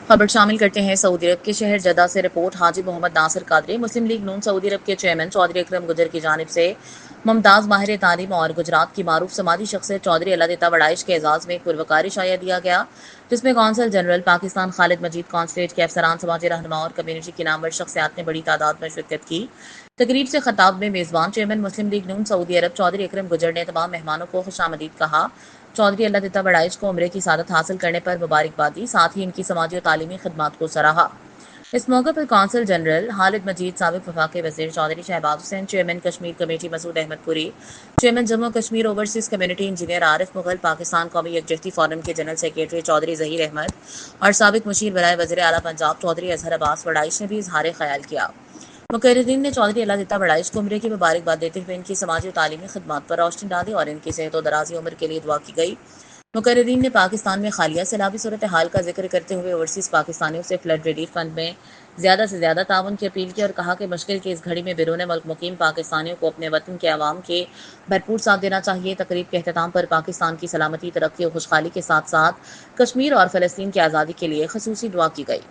خبر شامل کرتے ہیں سعودی عرب کے شہر جدہ سے رپورٹ۔ حاجی محمد ناصر قادری مسلم لیگ نون سعودی عرب کے چیئرمین چودھری اکرم گجر کی جانب سے ممتاز ماہر تعلیم اور گجرات کی معروف سماجی شخصیت چودھری اللہ دتا وڑائش کے اعزاز میں ایک پروقار عشائیہ دیا گیا، جس میں قونصل جنرل پاکستان خالد مجید، قونصلیٹ کے افسران، سماجی رہنما اور کمیونٹی کی نامور شخصیات نے بڑی تعداد میں شرکت کی۔ تقریب سے خطاب میں میزبان چیئرمین مسلم لیگ نون سعودی عرب چودھری اکرم گجر نے تمام مہمانوں کو خوش آمدید کہا۔ چودھری اللہ دتا وڑائش کو عمرے کی سعادت حاصل کرنے پر مبارکباد دی، ساتھ ہی ان کی سماجی و تعلیمی خدمات کو سراہا۔ اس موقع پر قونصل جنرل خالد مجید، سابق وفاقی وزیر Chaudhry Shahbaz Hussain, chairman Kashmir committee Masood Ahmed Puri, chairman Jammu Kashmir overseas community engineer Arif Mughal, Pakistan قومی یکجہتی فورم کے جنرل سیکریٹری چودھری ظہیر احمد اور سابق مشیر برائے وزیر اعلیٰ پنجاب چودھری اظہر عباس وڑائش نے بھی اظہار خیال کیا۔ مقررین نے چودھری اللہ دتا وڑائش کو عمرے کی مبارکباد دیتے ہوئے ان کی سماجی و تعلیمی خدمات پر روشنی ڈالی اور ان کی صحت و درازی عمر کے لیے دعا کی گئی۔ مقررین نے پاکستان میں حالیہ سیلابی صورتحال کا ذکر کرتے ہوئے اوورسیز پاکستانیوں سے فلڈ ریلیف فنڈ میں زیادہ سے زیادہ تعاون کی اپیل کی اور کہا کہ مشکل کی اس گھڑی میں بیرون ملک مقیم پاکستانیوں کو اپنے وطن کے عوام کے بھرپور ساتھ دینا چاہیے۔ تقریب کے اختتام پر پاکستان کی سلامتی، ترقی و خوشحالی کے ساتھ ساتھ کشمیر اور فلسطین کی آزادی کے لیے خصوصی دعا کی گئی۔